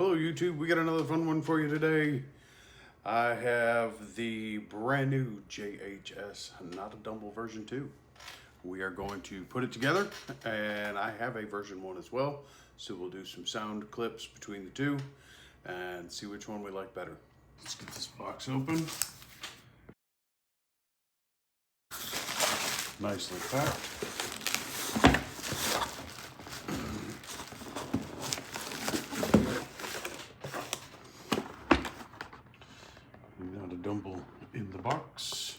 Hello YouTube, we got another fun one for you today. I have the brand new JHS Notadumble version 2. We are going to put it together, and I have a version 1 as well. So we'll do some sound clips between the two and see which one we like better. Let's get this box open. Nicely packed. Notadumble in the box.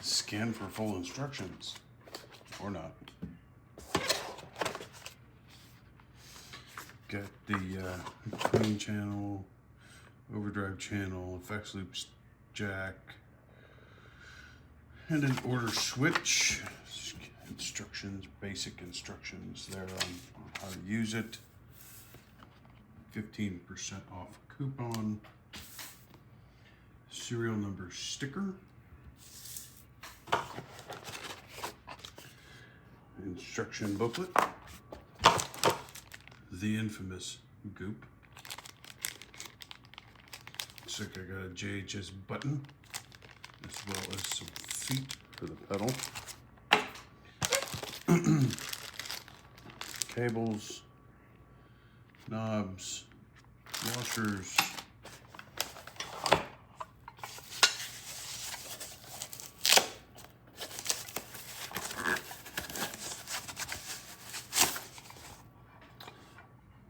Scan for full instructions, or not. Got the clean channel, overdrive channel, effects loops jack, and an order switch. Instructions, basic instructions there on how to use it. 15% off coupon. Serial number sticker. Instruction booklet. The infamous goop. Looks like I got a JHS button, as well as some feet for the pedal. Cables, knobs, washers,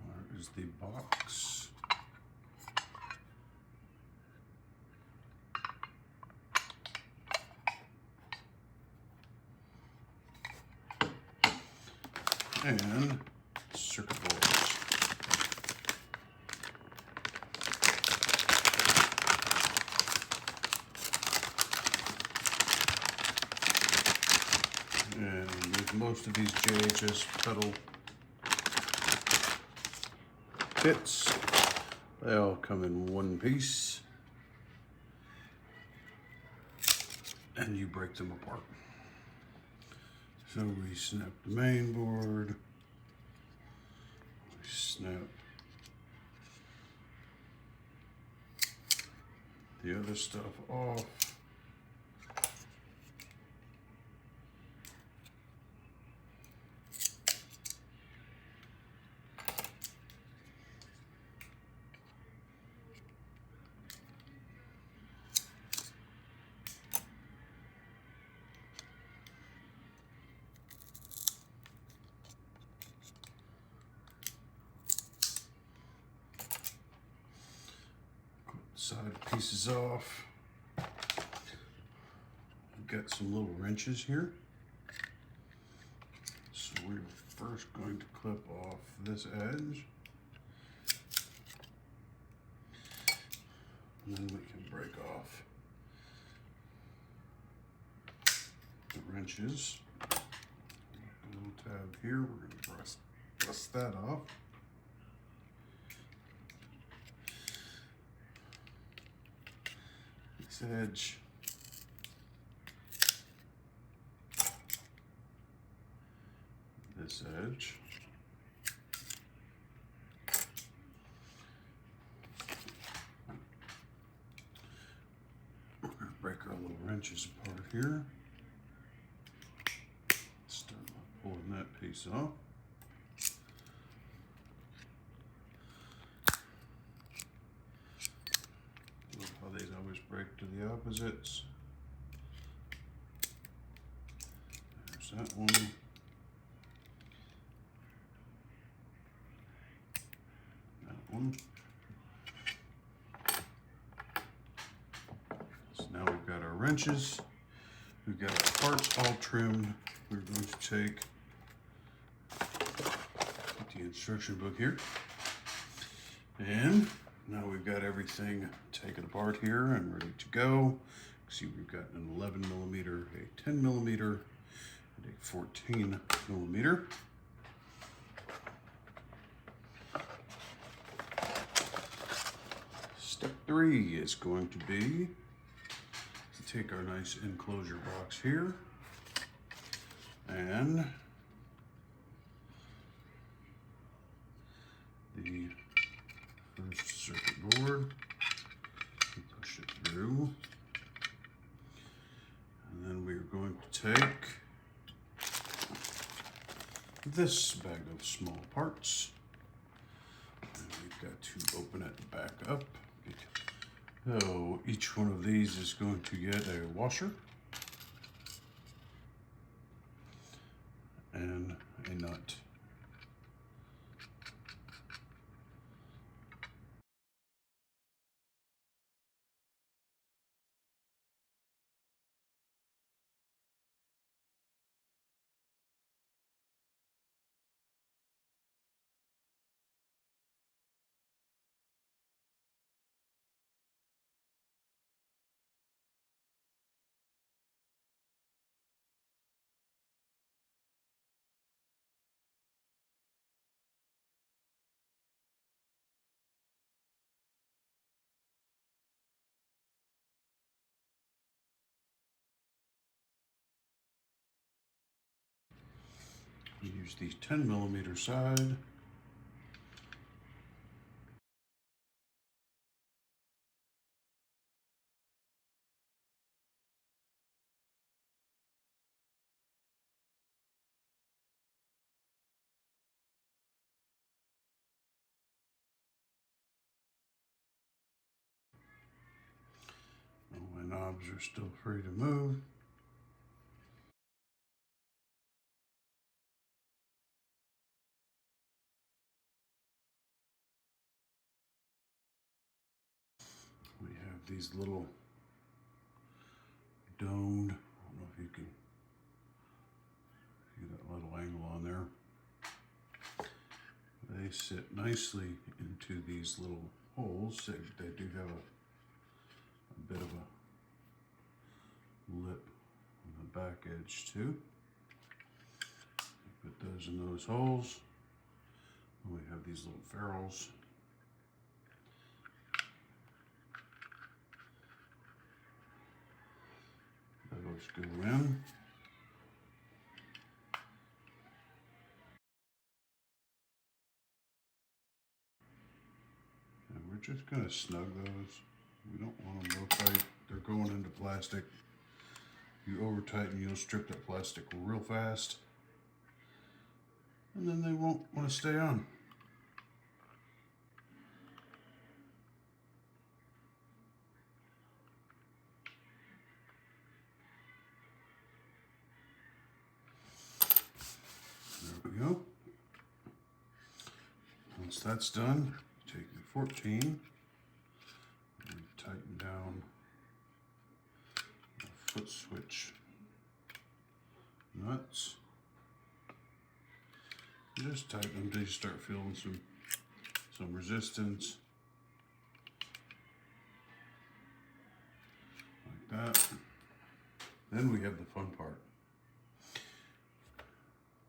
there is the box. And circuit boards. And with most of these JHS pedal kits, they all come in one piece, and you break them apart. So we snap the main board, we snap the other stuff off. Side pieces off. We've got some little wrenches here. So we're first going to clip off this edge. And then we can break off the wrenches. A little tab here, we're going to bust that off. This edge, this edge, we're going to break our little wrenches apart here. Start by pulling that piece off. How these always break to the opposites. There's that one. That one. So now we've got our wrenches. We've got our parts all trimmed. We're going to take the instruction book here. And now we've got everything taken apart here and ready to go. See, we've got an 11 millimeter, a 10 millimeter, and a 14 millimeter. Step 3 is going to be to take our nice enclosure box here And the first circuit board, push it through. And then we're going to take this bag of small parts. And we've got to open it back up. So each one of these is going to get a washer and a nut. We use the 10mm side. All my knobs are still free to move. We have these little domed, I don't know if you can see that little angle on there. They sit nicely into these little holes. They do have a bit of a lip on the back edge too. Put those in those holes. And we have these little ferrules. Those go in. And we're just going to snug those. We don't want them real tight. They're going into plastic. If you over tighten, you'll strip that plastic real fast. And then they won't want to stay on. There we go. Once that's done, take your 14 and tighten down the foot switch nuts. Just tighten them until you start feeling some resistance. Like that. Then we have the fun part.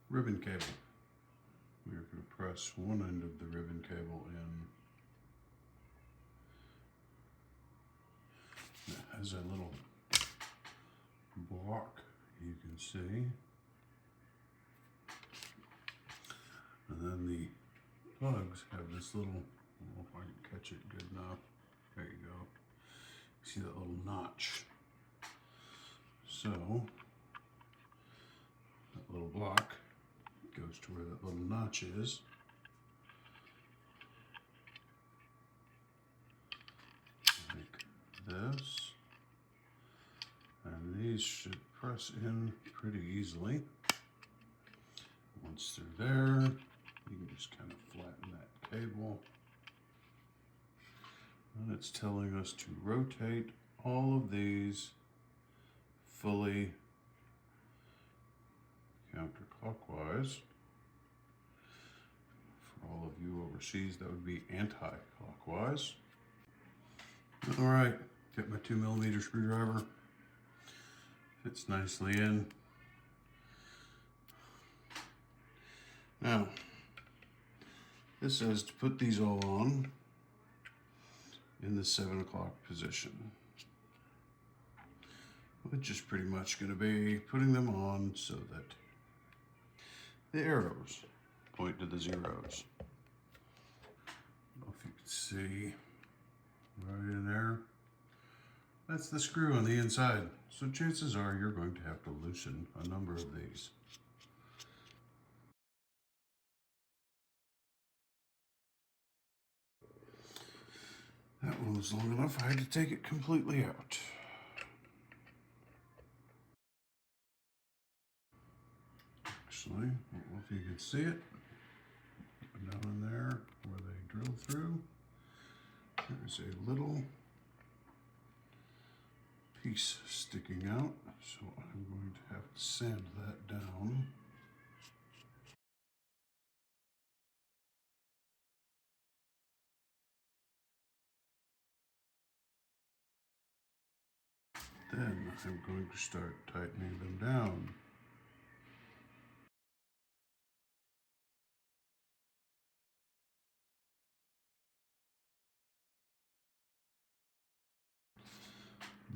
Ribbon cable. We're going to press one end of the ribbon cable in. It has a little block, you can see. And then the plugs have this little, I don't know if I can catch it good enough. There you go. See that little notch. So, that little block goes to where that little notch is. Like this. And these should press in pretty easily. Once they're there, you can just kind of flatten that cable. And it's telling us to rotate all of these fully counterclockwise. For all of you overseas, that would be anti-clockwise. All right, get my 2mm screwdriver. Fits nicely in. Now, this says to put these all on in the 7 o'clock position, which is pretty much going to be putting them on so that The arrows point to the zeros. I don't know if you can see right in there. That's the screw on the inside. So chances are you're going to have to loosen a number of these. That one was long enough, I had to take it completely out. Actually, I don't know if you can see it. Down in there where they drill through, there's a little piece sticking out. So I'm going to have to sand that down. Then I'm going to start tightening them down.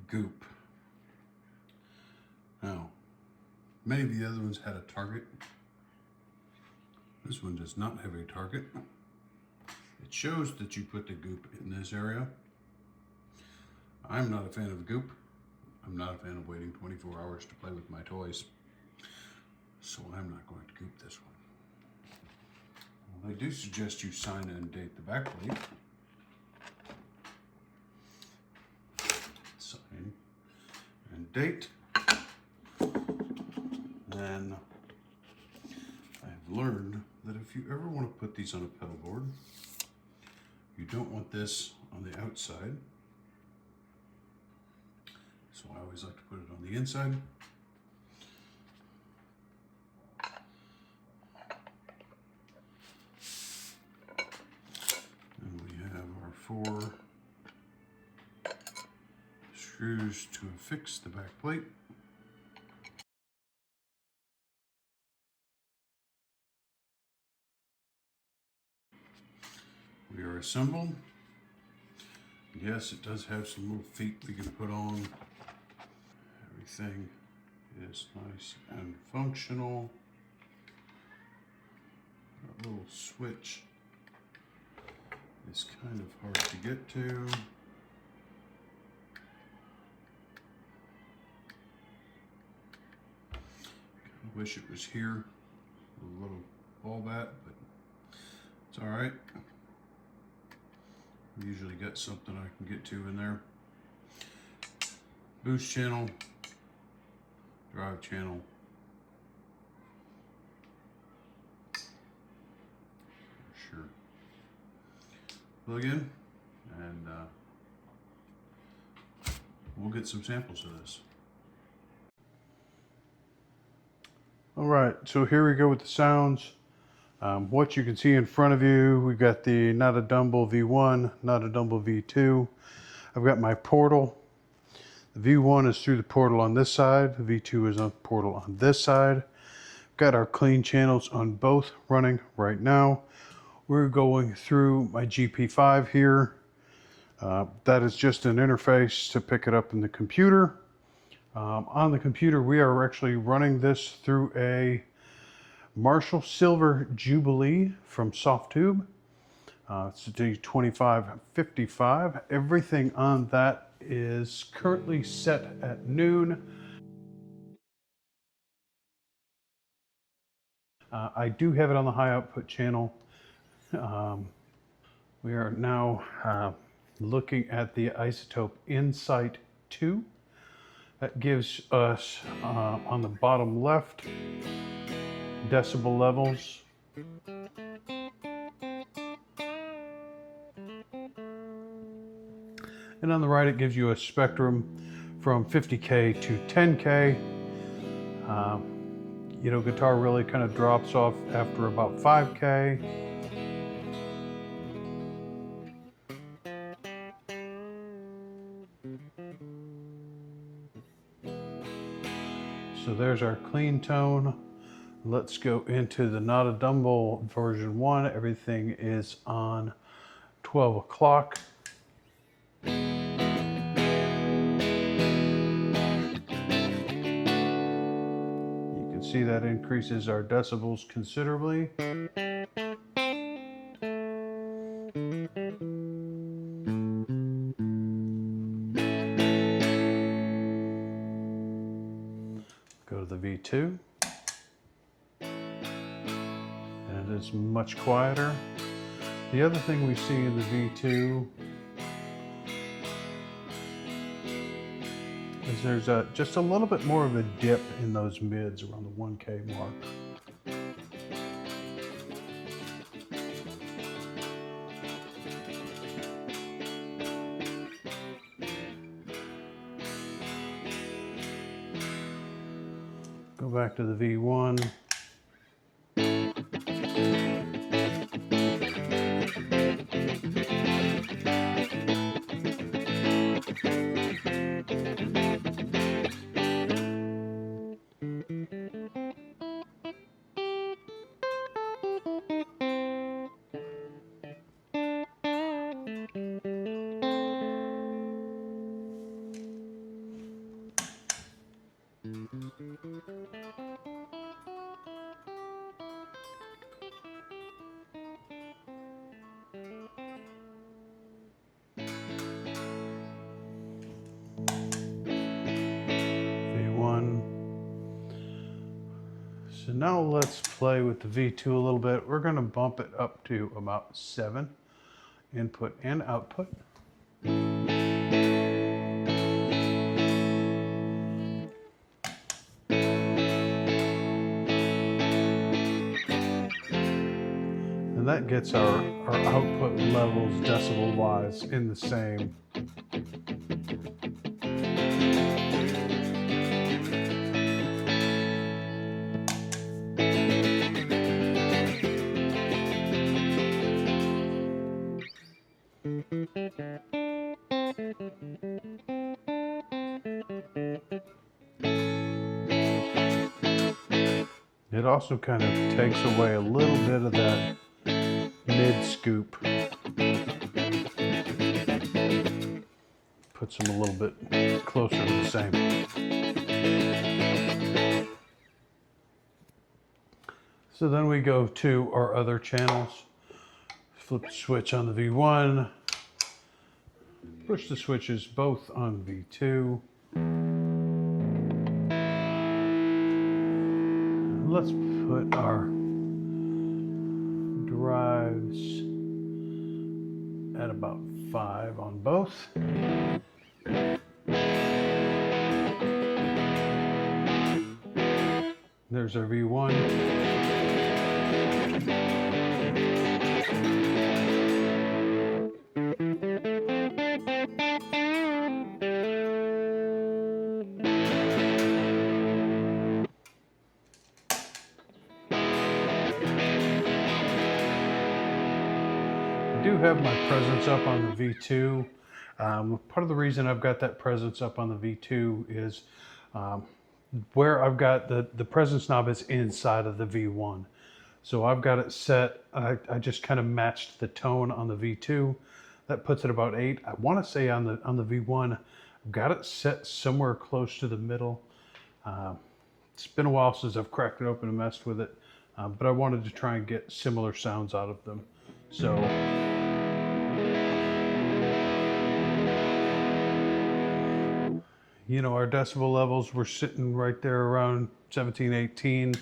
Goop. Now, many of the other ones had a target. This one does not have a target. It shows that you put the goop in this area. I'm not a fan of goop. I'm not a fan of waiting 24 hours to play with my toys. So I'm not going to goop this one. Well, I do suggest you sign and date the back plate. Sign and date. Then I've learned that if you ever want to put these on a pedal board, you don't want this on the outside. So I always like to put it on the inside. And we have our 4 screws to affix the back plate. We are assembled. Yes, it does have some little feet we can put on. Everything is nice and functional. That little switch is kind of hard to get to. Kind of wish it was here, a little ball bat, but it's all right. We usually got something I can get to in there. Boost channel, drive channel. Sure. Plug in, and we'll get some samples of this. All right, so here we go with the sounds. What you can see in front of you, we've got the Notadumble V1, Notadumble V2. I've got my portal. The V1 is through the portal on this side. The V2 is on the portal on this side. Got our clean channels on both running right now. We're going through my GP5 here. That is just an interface to pick it up in the computer. On the computer, we are actually running this through a Marshall Silver Jubilee from SoftTube. It's a D2555. Everything on that is currently set at noon. I do have it on the high output channel. We are now looking at the Isotope Insight 2. That gives us on the bottom left decibel levels. And on the right, it gives you a spectrum from 50K to 10K. You know, guitar really kind of drops off after about 5K. So there's our clean tone. Let's go into the Notadumble version 1. Everything is on 12 o'clock. You can see that increases our decibels considerably. Go to the V2, and it is much quieter. The other thing we see in the V2 is there's just a little bit more of a dip in those mids around the 1K mark. Go back to the V1. So now let's play with the V2 a little bit. We're going to bump it up to about 7 input and output. And that gets our output levels decibel wise in the same. It also kind of takes away a little bit of that mid scoop. Puts them a little bit closer to the same. So then we go to our other channels. Flip the switch on the V1. Push the switches both on V2. Let's put our drives at about 5 on both. There's our V1. I do have my presence up on the V2. Part of the reason I've got that presence up on the V2 is where I've got the presence knob is inside of the V1. So I've got it set, I just kind of matched the tone on the V2. That puts it about 8. I want to say on the V1, I've got it set somewhere close to the middle. It's been a while since I've cracked it open and messed with it, but I wanted to try and get similar sounds out of them. So you know, our decibel levels were sitting right there around 17, 18.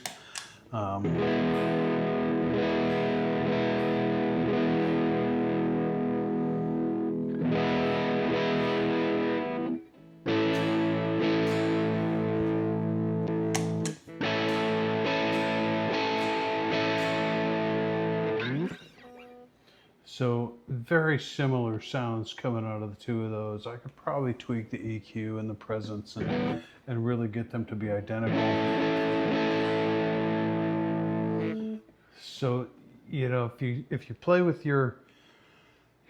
So very similar sounds coming out of the two of those. I could probably tweak the EQ and the presence and really get them to be identical. So, you know, if you play with your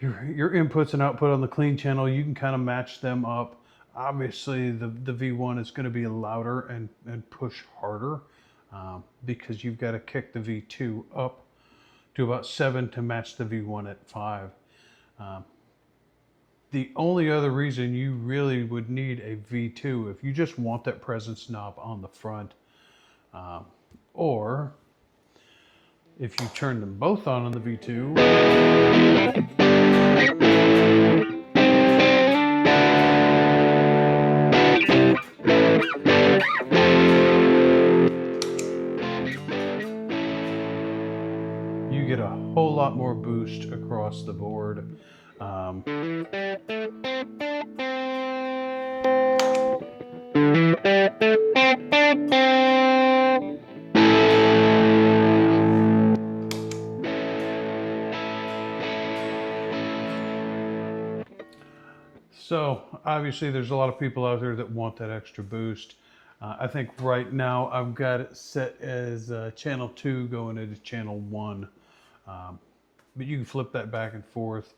inputs and output on the clean channel, you can kind of match them up. Obviously, the V1 is going to be louder and push harder because you've got to kick the V2 up to about 7 to match the V1 at 5. The only other reason you really would need a V2, if you just want that presence knob on the front, Or if you turn them both on the V2, you get a whole lot more boost across the board. So obviously there's a lot of people out there that want that extra boost. I think right now I've got it set as channel 2 going into channel 1. But you can flip that back and forth.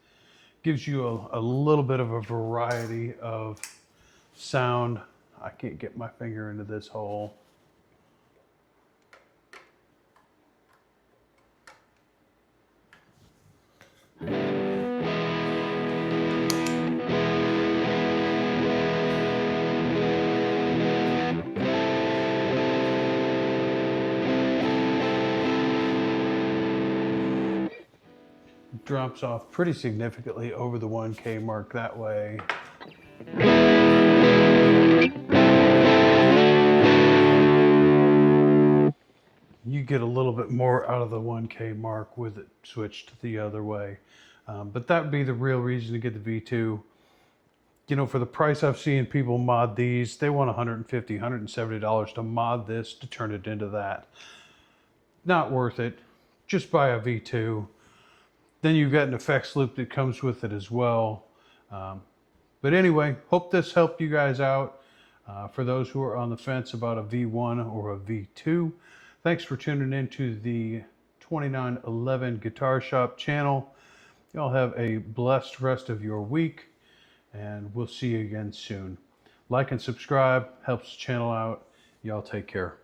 Gives you a little bit of a variety of sound. I can't get my finger into this hole. Drops off pretty significantly over the 1K mark that way. You get a little bit more out of the 1K mark with it switched the other way. But that would be the real reason to get the V2. You know, for the price I've seen people mod these, they want $150, $170 to mod this to turn it into that. Not worth it. Just buy a V2. Then you've got an effects loop that comes with it as well. But anyway, hope this helped you guys out. For those who are on the fence about a V1 or a V2, thanks for tuning into the 2911 Guitar Shop channel. Y'all have a blessed rest of your week, and we'll see you again soon. Like and subscribe, helps the channel out. Y'all take care.